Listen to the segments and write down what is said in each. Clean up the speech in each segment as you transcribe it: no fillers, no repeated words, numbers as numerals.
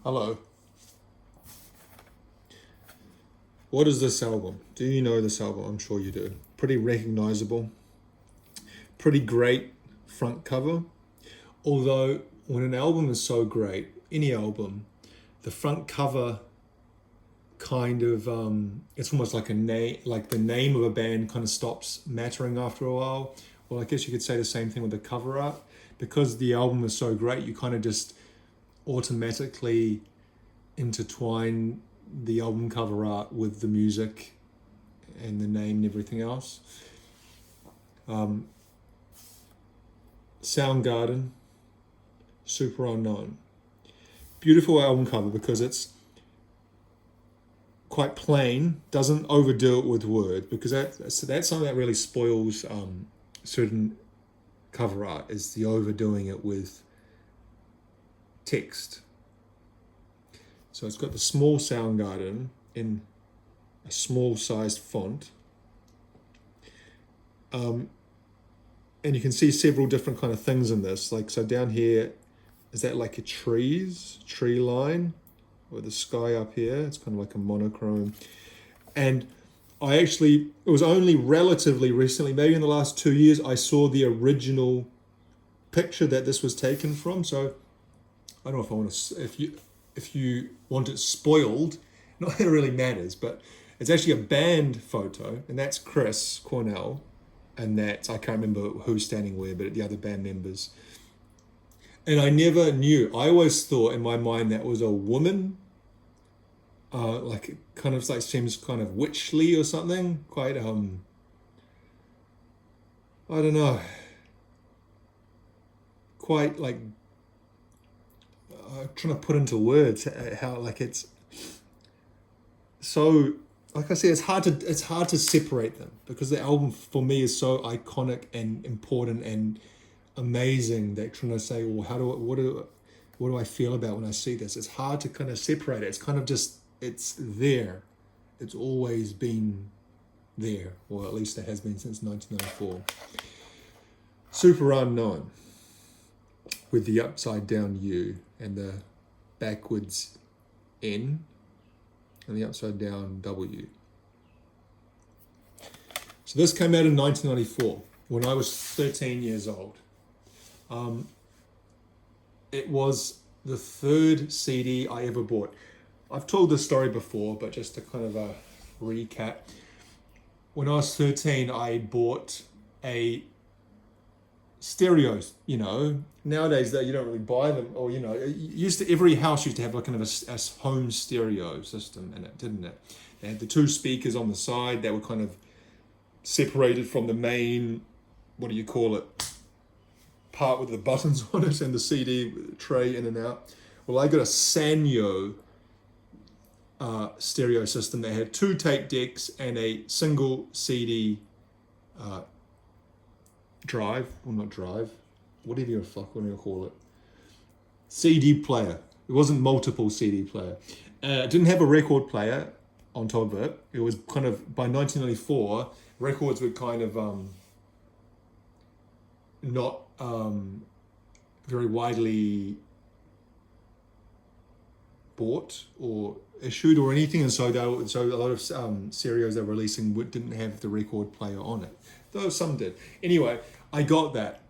Hello. What is this album? Do you know this album? I'm sure you do. Pretty recognizable. Pretty great front cover. Although, when an album is so great, any album, the front cover kind of it's almost like a name, like the name of a band kind of stops mattering after a while. Well, I guess you could say the same thing with the cover art. Because the album is so great, you kind of just automatically intertwine the album cover art with the music and the name and everything else. Soundgarden, Superunknown. Beautiful album cover because it's quite plain, doesn't overdo it with words, because that's something that really spoils certain cover art, is the overdoing it with text. So it's got the small Soundgarden in a small sized font. And you can see several different kind of things in this. Like, so down here, is that like a tree line? Or the sky up here? It's kind of like a monochrome. And it was only relatively recently, maybe in the last 2 years, I saw the original picture that this was taken from. So I don't know if I want to, if you want it spoiled, not that it really matters, but it's actually a band photo, and that's Chris Cornell, and that's, I can't remember who's standing where, but the other band members. And I never knew. I always thought in my mind that was a woman, like it kind of like seems kind of witchly or something. Quite I don't know. Quite like trying to put into words how like it's so, like I said, it's hard to separate them, because the album for me is so iconic and important and amazing that trying to say, well, what do I feel about when I see this? It's hard to kind of separate it. It's kind of just, it's there. It's always been there, or at least it has been since 1994. Superunknown, with the upside down U and the backwards N and the upside down W. So this came out in 1994 when I was 13 years old. It was the third CD I ever bought. I've told this story before, but just to kind of recap. When I was 13, I bought a stereo. Nowadays that you don't really buy them, or every house used to have like kind of a home stereo system in it, didn't it? They had the two speakers on the side that were kind of separated from the main, what do you call it, part with the buttons on it, and the CD tray in and out. Well, I got a Sanyo stereo system that had two tape decks and a single CD drive, or not drive, whatever you call it, CD player. It wasn't multiple CD player. It didn't have a record player on top of it. It was kind of, by 1994, records were kind of not very widely bought or issued or anything, and so a lot of stereos they're releasing didn't have the record player on it, though some did. Anyway, I got that,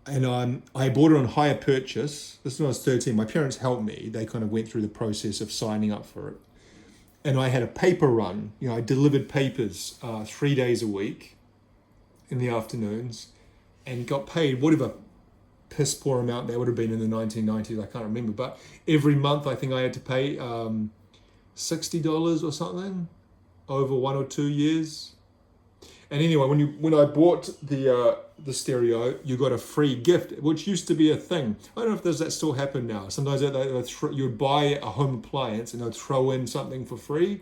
and I bought it on hire purchase. This was when I was 13. My parents helped me. They kind of went through the process of signing up for it, and I had a paper run. I delivered papers 3 days a week in the afternoons, and got paid whatever piss poor amount that would have been in the 1990s. I can't remember, but every month I think I had to pay $60 or something over 1 or 2 years. And anyway, when I bought the stereo, you got a free gift, which used to be a thing. I don't know if that still happen now. Sometimes you'd buy a home appliance and they'd throw in something for free.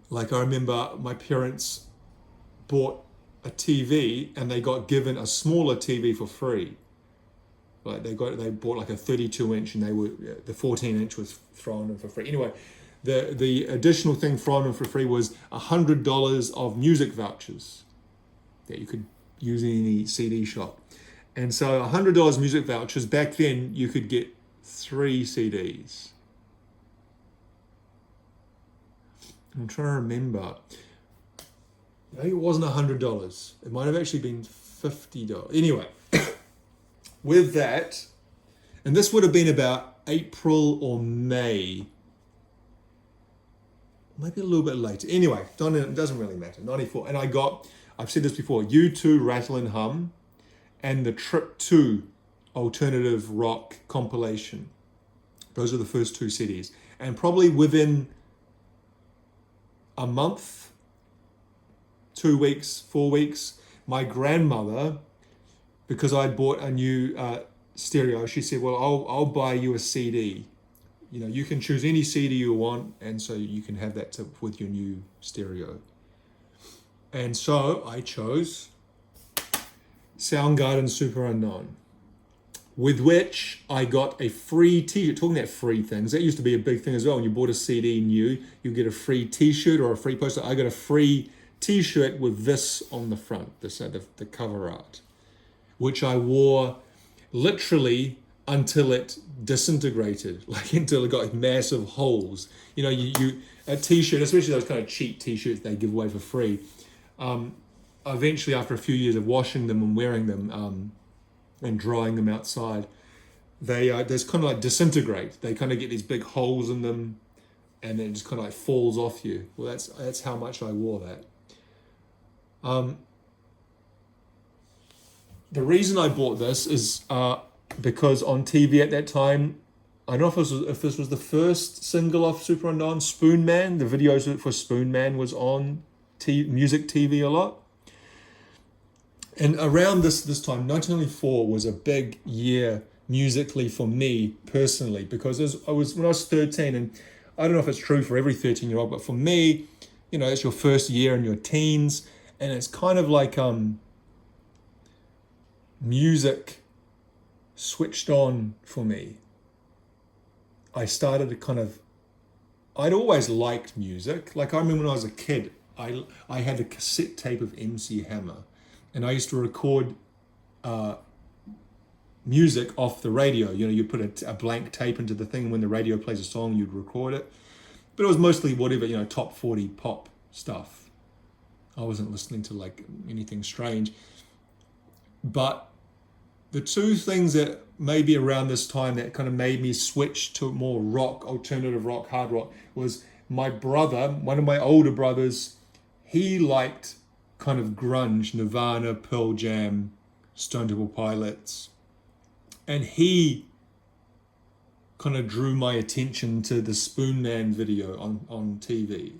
Like, I remember my parents bought a TV and they got given a smaller TV for free. Like they bought like a 32-inch, and the 14-inch was thrown in for free. Anyway, the additional thing thrown in for free was $100 of music vouchers that you could use in any CD shop. And so $100 music vouchers, back then you could get 3 CDs. I'm trying to remember. Maybe it wasn't $100. It might have actually been $50. Anyway, with that, and this would have been about April or May, maybe a little bit later. Anyway, it doesn't really matter. 94, and I've said this before, U2, Rattle and Hum, and the Trip 2 alternative rock compilation. Those are the first 2 CDs. And probably within a month, 2 weeks, 4 weeks, my grandmother, because I'd bought a new stereo, she said, well, I'll buy you a CD. You know, you can choose any CD you want, and so you can have that with your new stereo. And so I chose Soundgarden Superunknown, with which I got a free t-shirt. Talking about free things, that used to be a big thing as well. When you bought a CD new, you get a free t-shirt or a free poster. I got a free t-shirt with this on the front, the cover art, which I wore literally until it disintegrated, like until it got massive holes. You know, you a t-shirt, especially those kind of cheap t-shirts they give away for free, eventually after a few years of washing them and wearing them and drying them outside, they just kind of like disintegrate. They kind of get these big holes in them, and then it just kind of like falls off you. Well, that's how much I wore that. The reason I bought this is because on TV at that time, I don't know if this was the first single off Superunknown, Spoon Man. The videos for Spoon Man was on music TV a lot. And around this time, 1994 was a big year musically for me personally, because when I was 13, and I don't know if it's true for every 13-year-old, but for me, you know, it's your first year in your teens, and it's kind of like music switched on for me. I started to I'd always liked music. Like I remember when I was a kid, I had a cassette tape of MC Hammer, and I used to record music off the radio. You know, you put a blank tape into the thing, and when the radio plays a song, you'd record it. But it was mostly whatever, you know, top 40 pop stuff. I wasn't listening to like anything strange. But the two things that maybe around this time that kind of made me switch to more rock, alternative rock, hard rock, was my brother, one of my older brothers, he liked kind of grunge, Nirvana, Pearl Jam, Stone Temple Pilots. And he kind of drew my attention to the Spoon Man video on TV.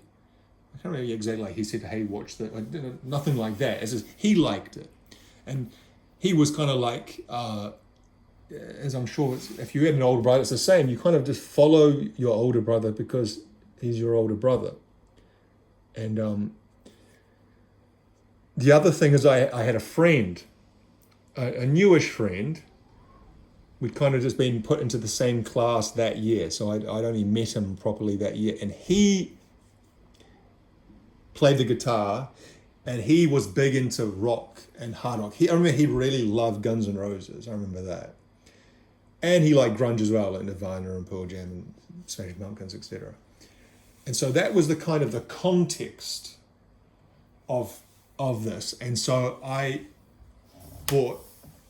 I can't remember exactly, like he said, hey, watch that. Like, nothing like that. It's just, he liked it. And he was kind of like, as I'm sure, if you had an older brother, it's the same. You kind of just follow your older brother because he's your older brother. And the other thing is I had a friend, a newish friend. We'd kind of just been put into the same class that year. So I'd only met him properly that year. And he played the guitar, and he was big into rock and hard rock. I remember he really loved Guns N' Roses. I remember that. And he liked grunge as well, like Nirvana and Pearl Jam and Smashing Pumpkins, etc. And so that was the kind of the context of this. And so I bought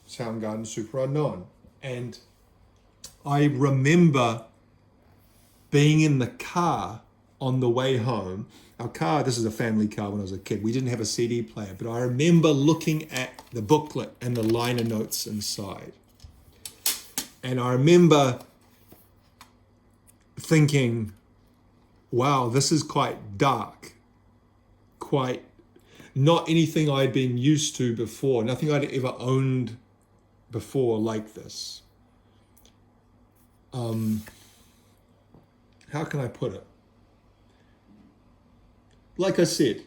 Soundgarden Superunknown. And I remember being in the car on the way home. Our car, this is a family car when I was a kid. We didn't have a CD player, but I remember looking at the booklet and the liner notes inside. And I remember thinking, wow, this is quite dark, quite not anything I'd been used to before, nothing I'd ever owned before like this. How can I put it? Like I said,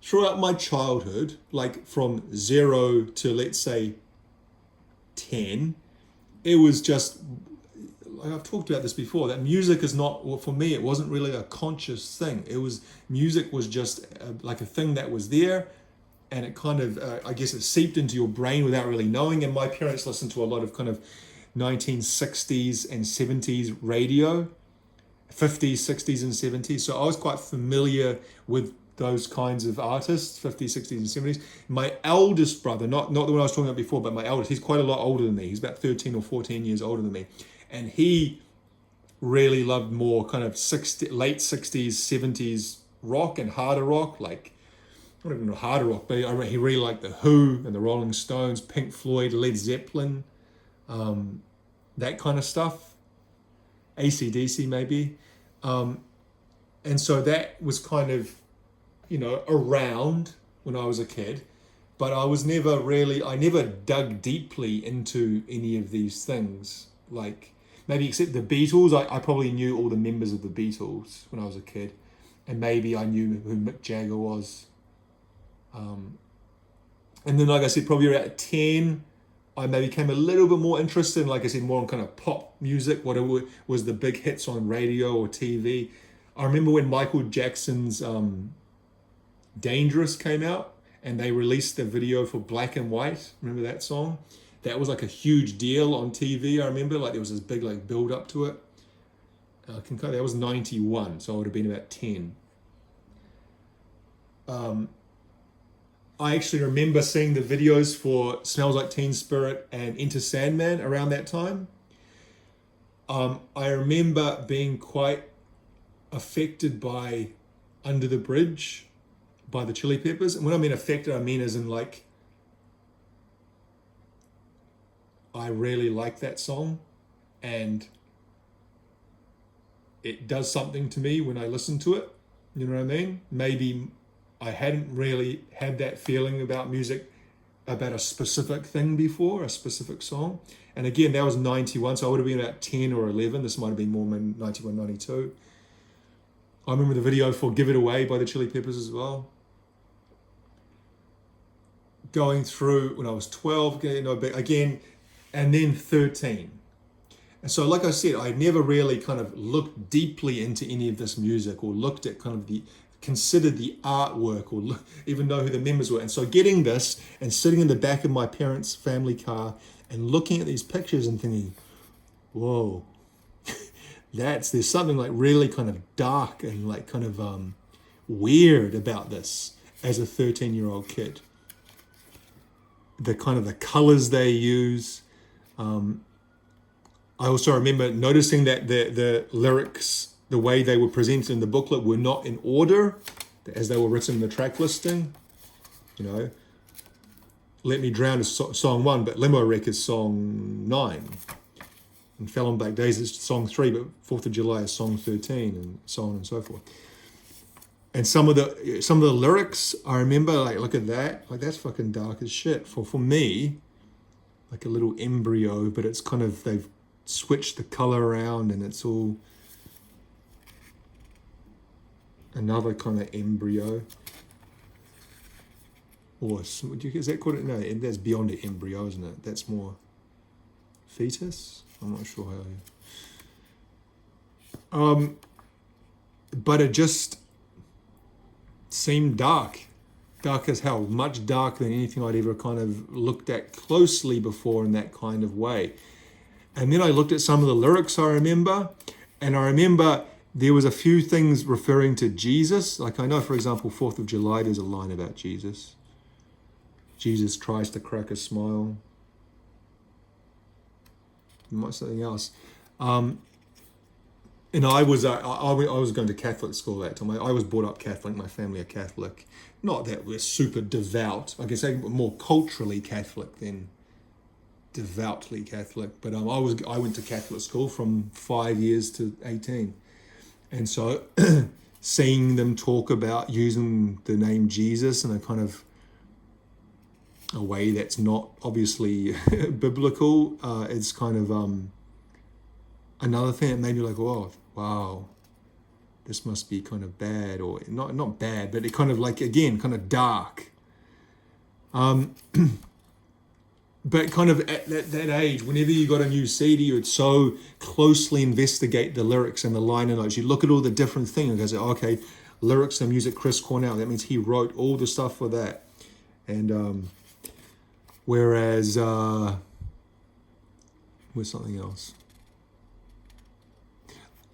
throughout my childhood, like from 0 to let's say 10, it was just, like I've talked about this before, that music is not, well, for me, it wasn't really a conscious thing. Music was just like a thing that was there, and it kind of, I guess it seeped into your brain without really knowing. And my parents listened to a lot of kind of 1960s and 70s radio, 50s, 60s, and 70s. So I was quite familiar with those kinds of artists, 50s, 60s, and 70s. My eldest brother, not the one I was talking about before, but my eldest, he's quite a lot older than me. He's about 13 or 14 years older than me. And he really loved more kind of late 60s, 70s rock and harder rock, like, I don't even know harder rock, but he really liked The Who and the Rolling Stones, Pink Floyd, Led Zeppelin, that kind of stuff, AC/DC maybe. And so that was kind of, around when I was a kid, but I never dug deeply into any of these things, like maybe except the Beatles. I probably knew all the members of the Beatles when I was a kid, and maybe I knew who Mick Jagger was. And then, like I said, probably around 10, I maybe became a little bit more interested in, like I said, more on kind of pop music, what it was the big hits on radio or TV. I remember when Michael Jackson's Dangerous came out and they released the video for Black and White. Remember that song? That was like a huge deal on TV. I remember, like, there was this big like build up to it. That was 91, so I would have been about 10. I actually remember seeing the videos for Smells Like Teen Spirit and Enter Sandman around that time. I remember being quite affected by Under the Bridge by the Chili Peppers. And when I mean affected, I mean as in, like, I really like that song and it does something to me when I listen to it. You know what I mean? Maybe I hadn't really had that feeling about music, about a specific thing before, a specific song. And again, that was 91, so I would have been about 10 or 11. This might have been more 91, 92. I remember the video for Give It Away by the Chili Peppers as well. Going through when I was 12, again, and then 13. And so, like I said, I never really kind of looked deeply into any of this music or looked at kind of considered the artwork or even know who the members were. And so getting this and sitting in the back of my parents' family car and looking at these pictures and thinking, whoa, there's something like really kind of dark and like kind of weird about this as a 13-year-old kid. The kind of the colors they use. I also remember noticing that the lyrics, the way they were presented in the booklet, were not in order as they were written in the track listing. Let Me Drown is song 1, but Limo Wreck is song 9. And Fell on Black Days is song 3, but 4th of July is song 13, and so on and so forth. And some of the lyrics, I remember, like, look at that, like that's fucking dark as shit. For me, like a little embryo, but it's kind of, they've switched the color around and it's all another kind of embryo. Or is that called it? No, that's beyond an embryo, isn't it? That's more fetus. I'm not sure how. But it just seemed dark as hell, much darker than anything I'd ever kind of looked at closely before in that kind of way. And then I looked at some of the lyrics I remember, and I remember there was a few things referring to Jesus. Like I know, for example, 4th of July, there's a line about Jesus. Jesus tries to crack a smile. Something else. And I was going to Catholic school at that time. I was brought up Catholic. My family are Catholic. Not that we're super devout. I guess more culturally Catholic than devoutly Catholic. But I went to Catholic school from 5 years to 18, and so seeing them talk about using the name Jesus in a kind of a way that's not obviously biblical, it's kind of another thing that made me like, oh, wow, this must be kind of bad, or not bad, but it kind of like, again, kind of dark. But kind of at that age, whenever you got a new CD, you'd so closely investigate the lyrics and the liner notes. You look at all the different things and go, okay, lyrics and music, Chris Cornell, that means he wrote all the stuff for that. And whereas Where's something else?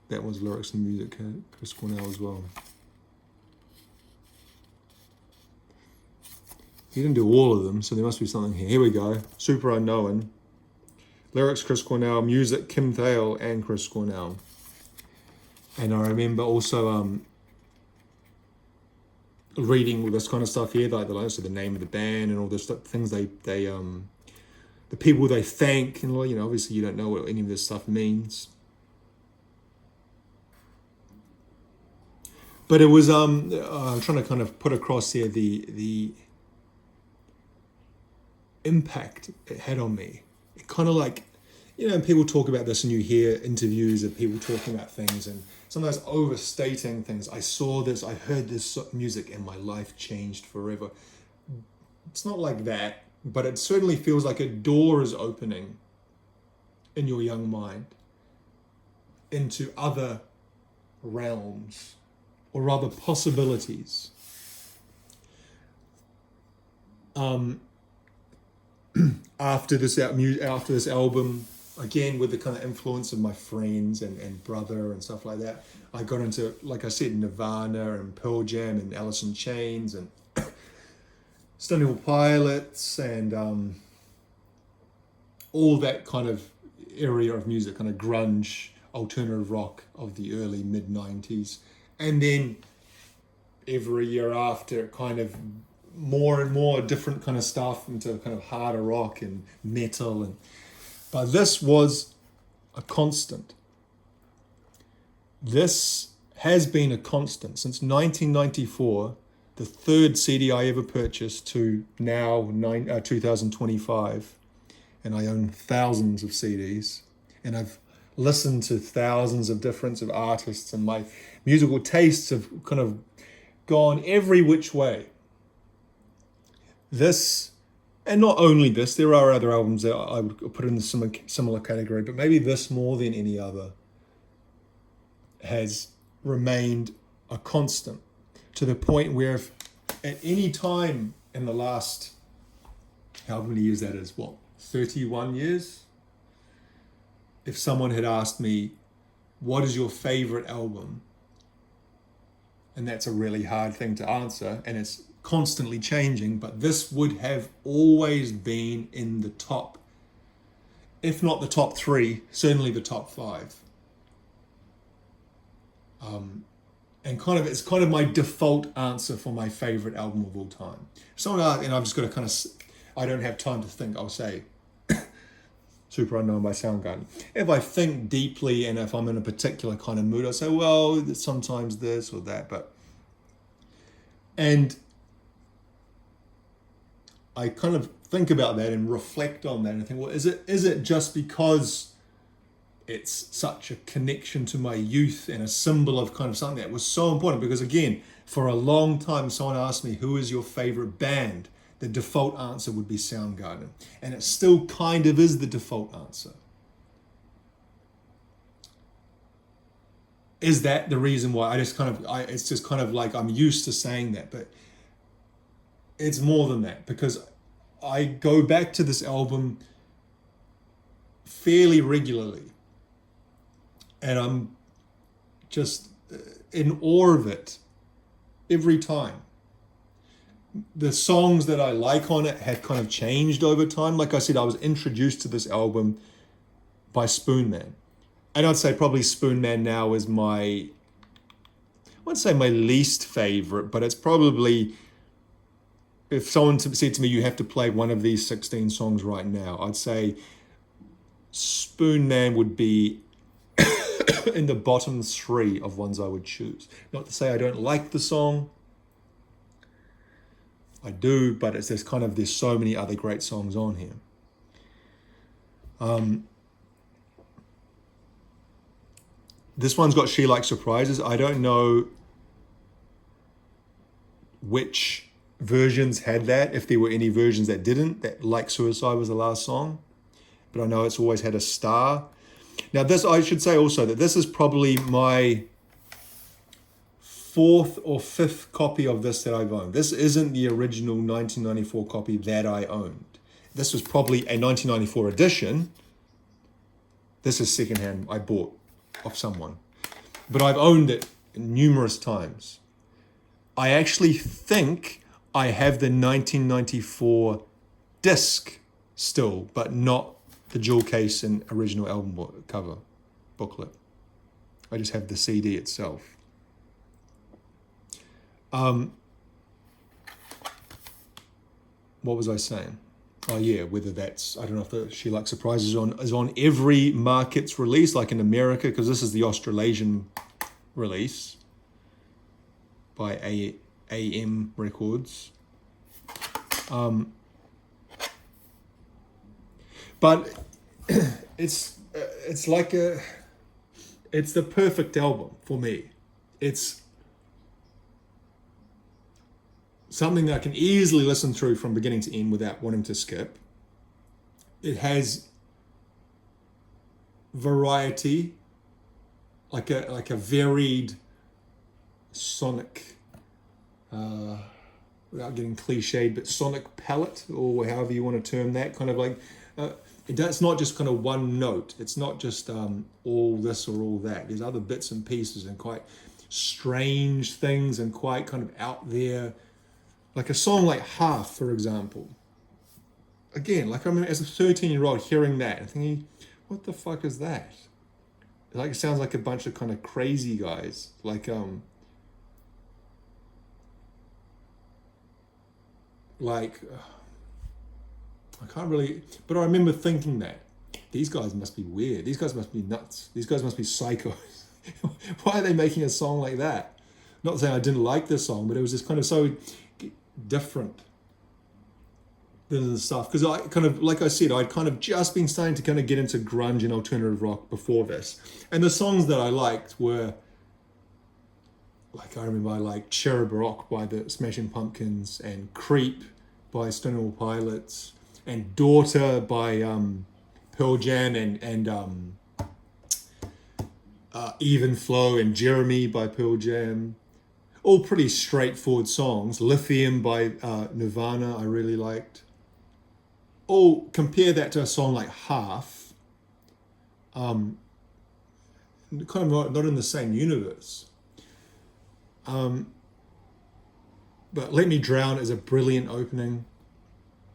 That was lyrics and music, Chris Cornell as well. He didn't do all of them, so there must be something here. Here we go. Superunknown. Lyrics, Chris Cornell. Music, Kim Thale and Chris Cornell. And I remember also reading all this kind of stuff here, like the name of the band and all this stuff, things they the people they thank, and obviously you don't know what any of this stuff means. But it was I'm trying to kind of put across here the impact it had on me. It kind of like, and people talk about this and you hear interviews of people talking about things and sometimes overstating things. I saw this, I heard this music and my life changed forever. It's not like that, but it certainly feels like a door is opening in your young mind into other realms or other possibilities. After this album, again with the kind of influence of my friends and brother and stuff like that, I got into, like I said, Nirvana and Pearl Jam and Alice in Chains and Stone Temple Pilots and all that kind of area of music, kind of grunge, alternative rock of the early mid-90s. And then every year after, kind of more and more different kind of stuff into kind of harder rock and metal. But this was a constant. This has been a constant since 1994, the third CD I ever purchased, to now 2025. And I own thousands of CDs. And I've listened to thousands of different artists, and my musical tastes have kind of gone every which way. This, and not only this, there are other albums that I would put in the similar category, but maybe this more than any other has remained a constant, to the point where if at any time in the last, how many years that is, 31 years? If someone had asked me, what is your favorite album? And that's a really hard thing to answer, and it's constantly changing, but this would have always been in the top, if not the top 3, certainly the top 5. And it's kind of my default answer for my favorite album of all time. And I've just got to kind of, I don't have time to think, I'll say Superunknown by Soundgarden. If I think deeply and if I'm in a particular kind of mood, I say, well, sometimes this or that, and I kind of think about that and reflect on that and think, well, is it just because it's such a connection to my youth and a symbol of kind of something that was so important? Because again, for a long time, someone asked me, who is your favorite band? The default answer would be Soundgarden. And it still kind of is the default answer. Is that the reason why it's just kind of like I'm used to saying that, but it's more than that, because I go back to this album fairly regularly and I'm just in awe of it every time. The songs that I like on it have kind of changed over time. Like I said, I was introduced to this album by Spoonman. And I'd say probably Spoonman now is I wouldn't say my least favorite, but it's probably, if someone said to me, you have to play one of these 16 songs right now, I'd say Spoonman would be in the bottom 3 of ones I would choose. Not to say I don't like the song. I do, but there's so many other great songs on here. This one's got She Likes Surprises. I don't know which versions had that, if there were any versions that didn't, that Like Suicide was the last song. But I know it's always had a star. Now this, I should say also that this is probably my 4th or 5th copy of this that I've owned. This isn't the original 1994 copy that I owned. This was probably a 1994 edition, This is secondhand, I bought off someone. But I've owned it numerous times. I actually think I have the 1994 disc still, but not the jewel case and original album cover booklet. I just have the CD itself. What was I saying? Oh yeah, whether that's, I don't know if the She Likes Surprises is on every market's release, like in America, because this is the Australasian release by AM Records. But it's the perfect album for me. It's something that I can easily listen through from beginning to end without wanting to skip. It has variety, like a varied sonic, without getting cliched, but sonic palette, or however you want to term that, kind of like, it's not just kind of one note. It's not just all this or all that. There's other bits and pieces and quite strange things and quite kind of out there. Like a song like Half, for example. Again, like I remember as a 13-year-old hearing that and thinking, what the fuck is that? Like it sounds like a bunch of kind of crazy guys. Like I can't really, but I remember thinking that these guys must be weird. These guys must be nuts. These guys must be psychos. Why are they making a song like that? Not saying I didn't like this song, but it was just kind of so different than the stuff. Because I kind of, like I said, I'd kind of just been starting to kind of get into grunge and alternative rock before this. And the songs that I liked were, like I remember I liked Cherub Rock by the Smashing Pumpkins and Creep by Stone Temple Pilots and Daughter by Pearl Jam and Even Flow and Jeremy by Pearl Jam. All pretty straightforward songs. Lithium by Nirvana I really liked. Oh, compare that to a song like Half. Kind of not in the same universe. But Let Me Drown is a brilliant opening.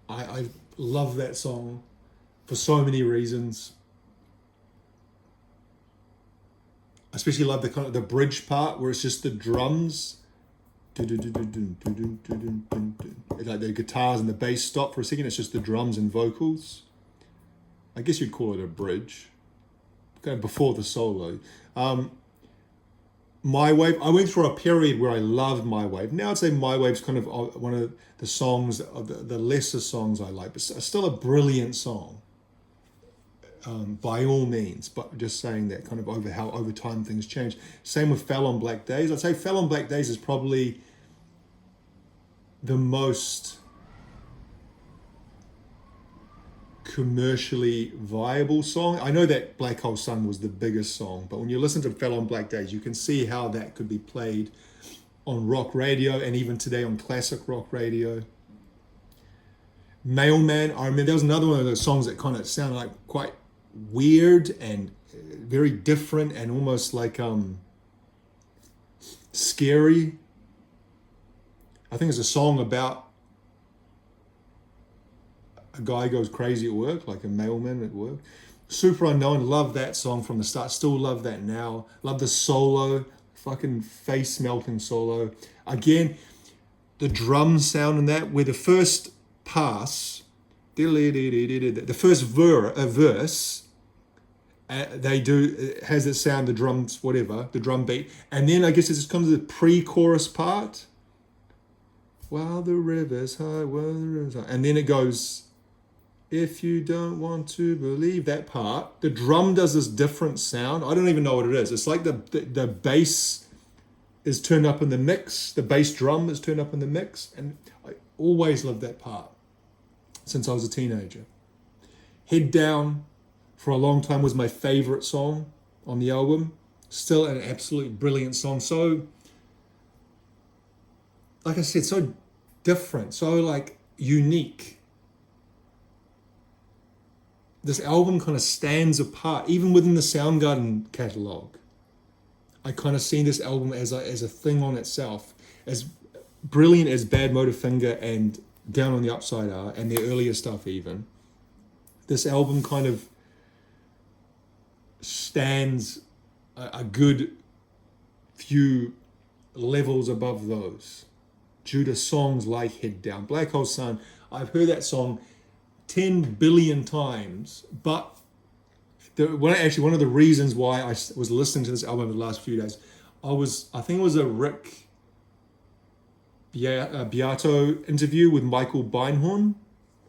I love that song for so many reasons. I especially love the kind of the bridge part where it's just the drums. Like the guitars and the bass stop for a second. It's just the drums and vocals. I guess you'd call it a bridge. Kind of before the solo. My Wave, I went through a period where I loved My Wave. Now I'd say My Wave's kind of one of the songs, the lesser songs I like, but still a brilliant song. By all means, but just saying that kind of over time things change. Same with Fell on Black Days. I'd say Fell on Black Days is probably the most commercially viable song. I know that Black Hole Sun was the biggest song, but when you listen to Fell on Black Days, you can see how that could be played on rock radio and even today on classic rock radio. Mailman, I remember there was another one of those songs that kind of sounded like quite weird and very different and almost like scary. I think it's a song about a guy goes crazy at work, like a mailman at work. Superunknown, love that song from the start, still love that now. Love the solo, fucking face melting solo. Again, the drum sound in that, where the first pass, the first verse, they do, it has it sound, the drums, whatever, the drum beat. And then I guess it just comes to the pre-chorus part. While the river's high, while the river's high. And then it goes, if you don't want to believe, that part. The drum does this different sound. I don't even know what it is. It's like the bass is turned up in the mix. The bass drum is turned up in the mix. And I always loved that part since I was a teenager. Head Down for a long time was my favorite song on the album. Still an absolute brilliant song. So, like I said, so different, so like unique. this album kind of stands apart, even within the Soundgarden catalogue. I kind of see this album as a thing on itself, as brilliant as Bad Motorfinger and Down on the Upside are, and their earlier stuff even. This album kind of stands a good few levels above those, due to songs like Head Down. Black Hole Sun, I've heard that song 10 billion times, but one of the reasons why I was listening to this album over the last few days, I think it was a Rick Beato interview with Michael Beinhorn,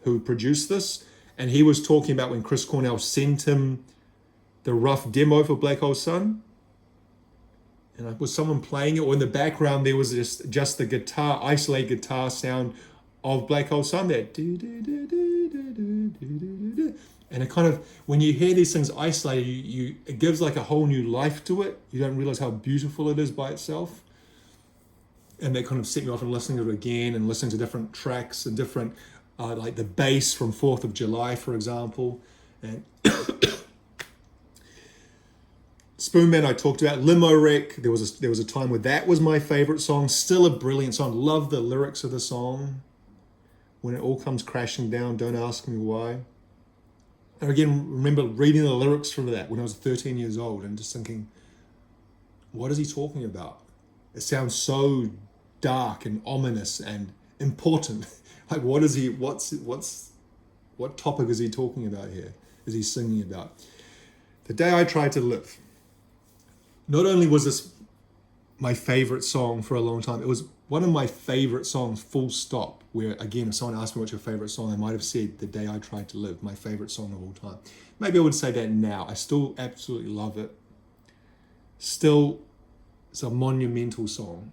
who produced this, and he was talking about when Chris Cornell sent him the rough demo for Black Hole Sun, and was someone playing it, or in the background there was just the guitar, isolated guitar sound of Black Hole Sun, that and it kind of, when you hear these things isolated, it gives like a whole new life to it. You don't realize how beautiful it is by itself. And that kind of set me off and listening to it again, and listening to different tracks and different, like the bass from 4th of July, for example. And Spoonman I talked about. Limo Wreck, there was a time where that was my favorite song. Still a brilliant song. Love the lyrics of the song. When it all comes crashing down, don't ask me why. And again, remember reading the lyrics from that when I was 13 years old and just thinking, what is he talking about? It sounds so dark and ominous and important. Like, what topic is he talking about here? Is he singing about? The Day I Tried to Live. Not only was this my favorite song for a long time, it was one of my favorite songs, full stop, where, again, if someone asked me what's your favorite song, I might have said The Day I Tried to Live, my favorite song of all time. Maybe I would say that now. I still absolutely love it. Still, it's a monumental song.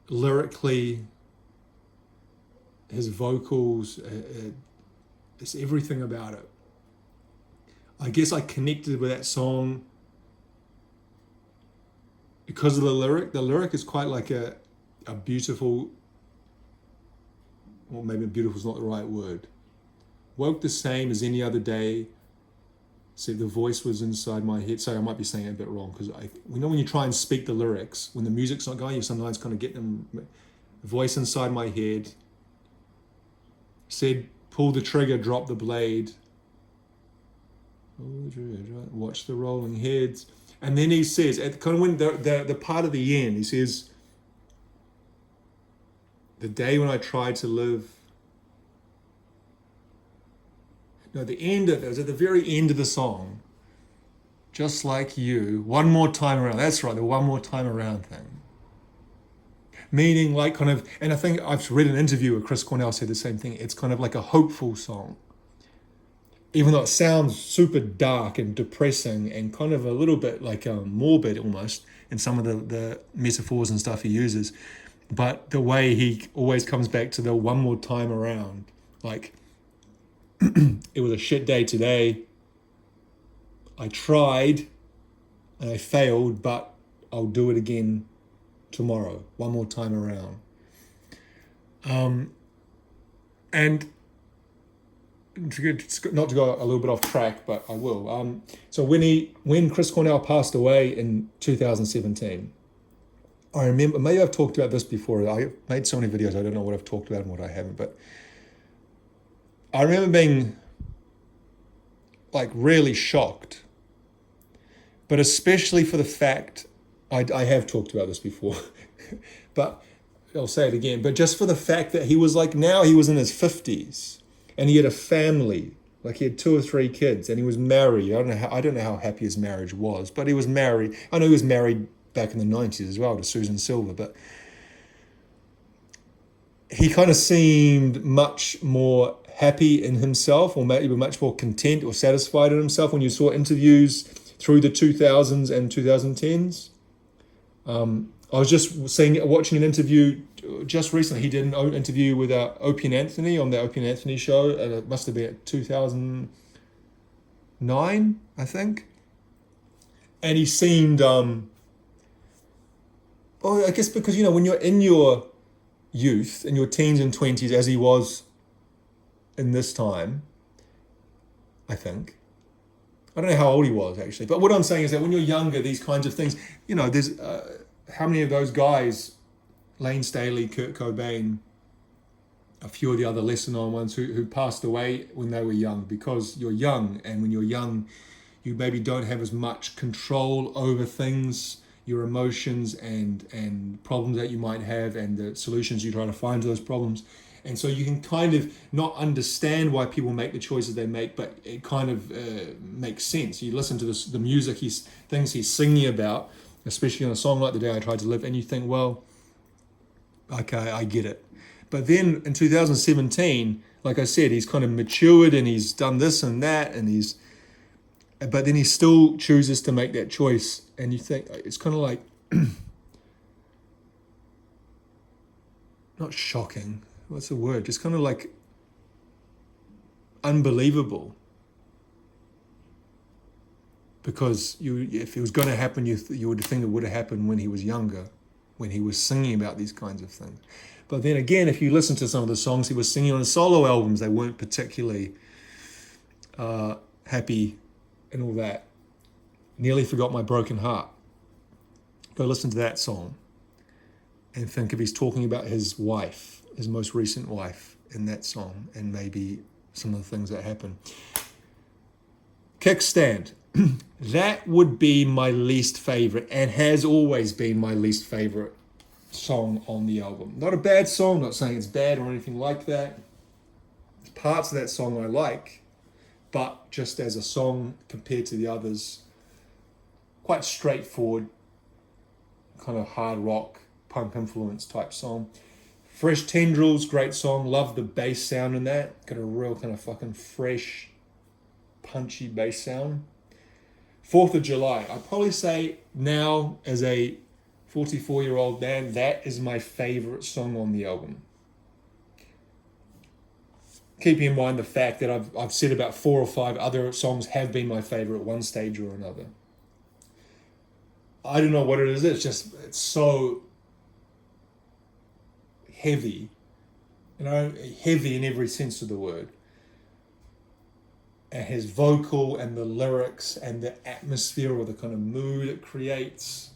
Lyrically, his vocals, it's everything about it. I guess I connected with that song because of the lyric. The lyric is quite like a beautiful, or maybe beautiful is not the right word. Woke the same as any other day. Said the voice was inside my head. Sorry, I might be saying it a bit wrong, because when you try and speak the lyrics, when the music's not going, you sometimes kind of get them. Voice inside my head. Said, pull the trigger, drop the blade. Watch the rolling heads. And then he says, at kind of when the part of the end, he says, the day when I tried to live. No, the end of it was at the very end of the song. Just like you, one more time around. That's right, the one more time around thing. Meaning, like, kind of, and I think I've read an interview where Chris Cornell said the same thing. It's kind of like a hopeful song. Even though it sounds super dark and depressing and kind of a little bit like morbid almost in some of the metaphors and stuff he uses. But the way he always comes back to the one more time around, like, it was a shit day today. I tried and I failed, but I'll do it again tomorrow, one more time around. And not to go a little bit off track, but I will. So when Chris Cornell passed away in 2017, I remember, maybe I've talked about this before. I made so many videos, I don't know what I've talked about and what I haven't, but I remember being like really shocked, but especially for the fact, I have talked about this before, but I'll say it again, but just for the fact that he was like, now he was in his 50s and he had a family, like he had 2 or 3 kids and he was married. I don't know how happy his marriage was, but he was married. I know he was married back in the 90s as well to Susan Silver, but he kind of seemed much more happy in himself, or maybe much more content or satisfied in himself when you saw interviews through the 2000s and 2010s. I was just watching an interview just recently. He did an interview with Opie and Anthony on the Opie and Anthony show, and it must have been 2009, I think. And he seemed, I guess because, when you're in your youth, in your teens and 20s, as he was in this time, I think. I don't know how old he was actually, but what I'm saying is that when you're younger, these kinds of things, there's how many of those guys, Lane Staley, Kurt Cobain, a few of the other lesser known ones who passed away when they were young, because you're young, and when you're young, you maybe don't have as much control over things, your emotions and problems that you might have, and the solutions you try to find to those problems. And so you can kind of not understand why people make the choices they make, but it kind of makes sense. You listen to the music, things he's singing about, especially on a song like The Day I Tried to Live, and you think, well, okay, I get it. But then in 2017, like I said, he's kind of matured and he's done this and that, but then he still chooses to make that choice. And you think, it's kind of like, not shocking, what's the word? Just kind of like unbelievable. Because if it was going to happen, you would think it would have happened when he was younger, when he was singing about these kinds of things. But then again, if you listen to some of the songs he was singing on his solo albums, they weren't particularly happy and all that. Nearly Forgot My Broken Heart. Go listen to that song and think if he's talking about his wife, his most recent wife, in that song, and maybe some of the things that happen. Kickstand. That would be my least favorite, and has always been my least favorite song on the album. Not a bad song, not saying it's bad or anything like that. There's parts of that song I like, but just as a song compared to the others, quite straightforward, kind of hard rock, punk influence type song. Fresh Tendrils, great song. Love the bass sound in that. Got a real kind of fucking fresh, punchy bass sound. 4th of July. I'd probably say now, as a 44-year-old man, that is my favorite song on the album. Keeping in mind the fact that I've said about 4 or 5 other songs have been my favorite at one stage or another. I don't know what it is. It's so heavy, heavy in every sense of the word. And his vocal and the lyrics and the atmosphere or the kind of mood it creates.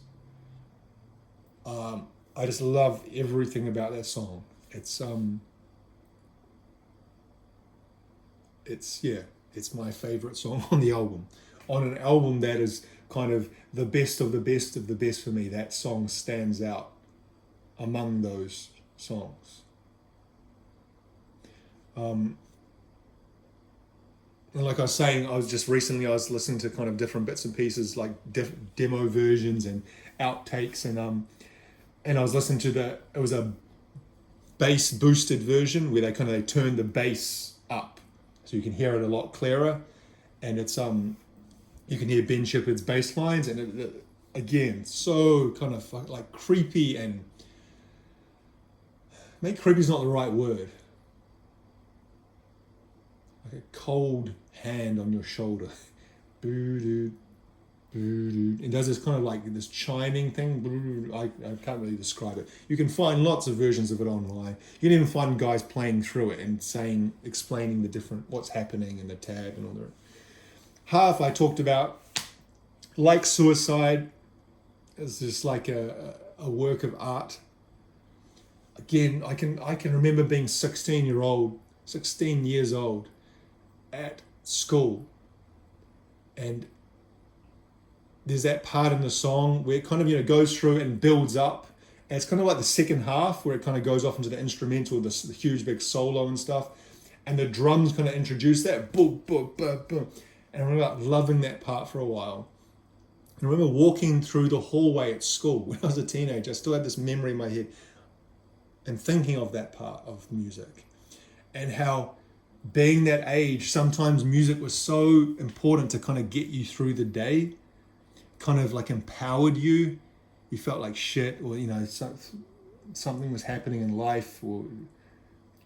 I just love everything about that song. It's my favorite song on the album. On an album that is kind of the best of the best of the best for me, that song stands out among those songs. And like I was saying, I was listening to kind of different bits and pieces, like demo versions and outtakes, and I was listening to it was a bass boosted version where they turned the bass up so you can hear it a lot clearer, and it's you can hear Ben Shepherd's bass lines, and it again, so kind of like creepy, and maybe creepy is not the right word. Like a cold hand on your shoulder. Boo-doo, boo-doo. It does this kind of like this chiming thing. I can't really describe it. You can find lots of versions of it online. You can even find guys playing through it and explaining the different, what's happening in the tab and all that. Half I talked about, like Suicide, is just like a work of art. Again, I can remember being 16 years old at school, and there's that part in the song where it kind of goes through and builds up, and it's kind of like the second half where it kind of goes off into the instrumental, the huge big solo and stuff, and the drums kind of introduce that boom, boom, boom, boom. And I remember loving that part for a while. And I remember walking through the hallway at school when I was a teenager. I still had this memory in my head and thinking of that part of music, and how being that age, sometimes music was so important to kind of get you through the day, kind of like empowered you. You felt like shit, or something was happening in life, and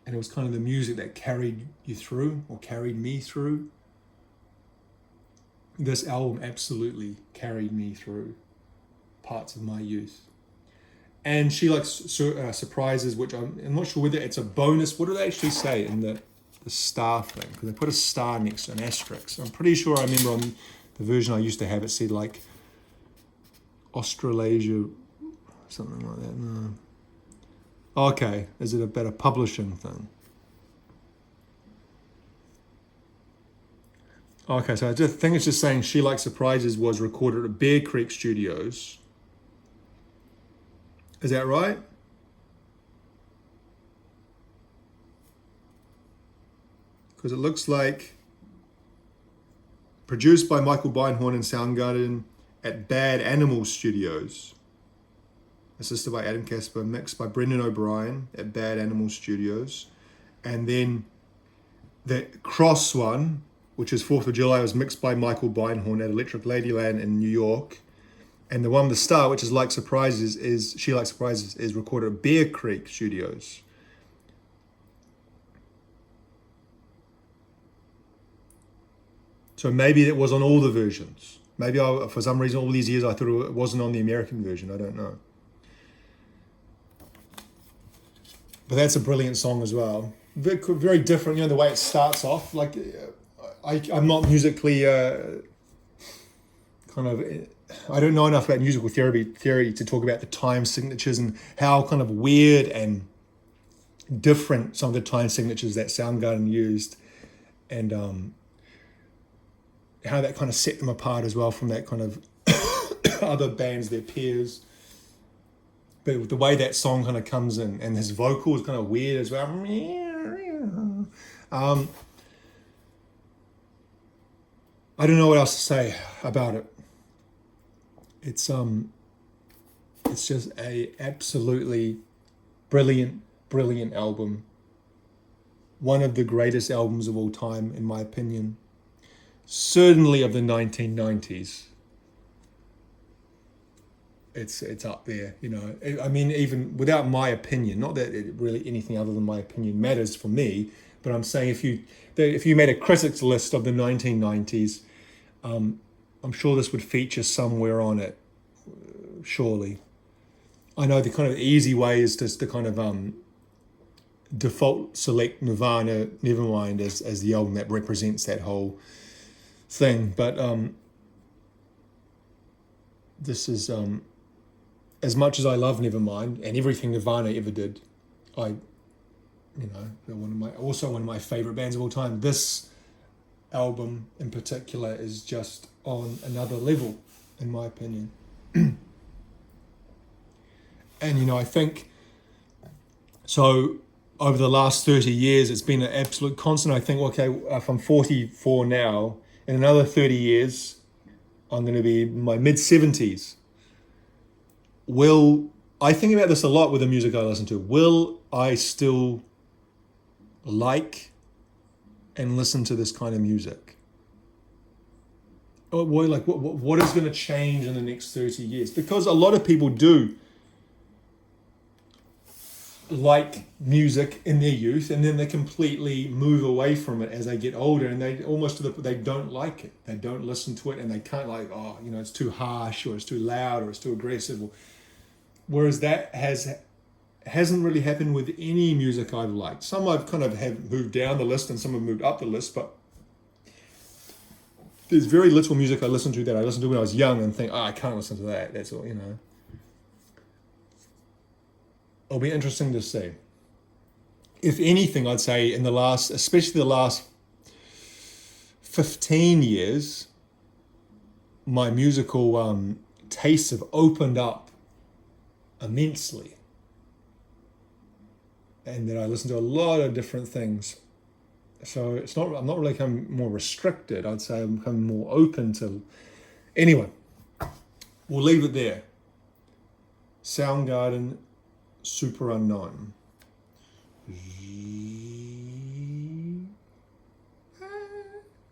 it was kind of the music that carried you through, or carried me through. This album absolutely carried me through parts of my youth. And she likes surprises, which I'm not sure whether it's a bonus. What do they actually say in the the star thing, because they put a star next to an asterisk. I'm pretty sure I remember on the version I used to have, it said like Australasia, something like that. No. Okay, is it about a publishing thing? Okay, so I just think it's just saying She Likes Surprises was recorded at Bear Creek Studios. Is that right? Because it looks like produced by Michael Beinhorn and Soundgarden at Bad Animal Studios. Assisted by Adam Casper, mixed by Brendan O'Brien at Bad Animal Studios. And then the Cross one, which is 4th of July, was mixed by Michael Beinhorn at Electric Ladyland in New York. And the one with the star, which is Like Surprises, She Likes Surprises, is recorded at Bear Creek Studios. So maybe it was on all the versions. Maybe for some reason all these years I thought it wasn't on the American version. I don't know. But that's a brilliant song as well. Very, very different, the way it starts off. Like, I'm not musically I don't know enough about musical theory to talk about the time signatures and how kind of weird and different some of the time signatures that Soundgarden used, and how that kind of set them apart as well from that kind of other bands, their peers. But the way that song kind of comes in, and his vocal is kind of weird as well. I don't know what else to say about it. It's just a absolutely brilliant album. One of the greatest albums of all time, in my opinion. Certainly of the 1990s. It's up there, I mean, even without my opinion, not that it really anything other than my opinion matters for me, but I'm saying if you made a critics list of the 1990s, I'm sure this would feature somewhere on it, surely. I know the kind of easy way is just to kind of default select Nirvana Nevermind as the album that represents that whole thing, but this is as much as I love Nevermind and everything Nirvana ever did, they're one of my favorite bands of all time. This album in particular is just on another level, in my opinion. And I think so. Over the last 30 years, it's been an absolute constant. I think, okay, if I'm 44 now, in another 30 years, I'm going to be in my mid-70s. I think about this a lot with the music I listen to. Will I still like and listen to this kind of music? What is going to change in the next 30 years? Because a lot of people do like music in their youth, and then they completely move away from it as they get older, and they don't like it. They don't listen to it, and they can't it's too harsh, or it's too loud, or it's too aggressive. Whereas that hasn't really happened with any music I've liked. Some I've kind of have moved down the list, and some have moved up the list, but there's very little music I listen to that I listened to when I was young and think, I can't listen to that. That's all, It'll be interesting to see. If anything, I'd say especially the last 15 years, my musical tastes have opened up immensely. And that I listen to a lot of different things. So I'm not really becoming more restricted. I'd say I'm becoming more open to. Anyway, we'll leave it there. Soundgarden, Superunknown.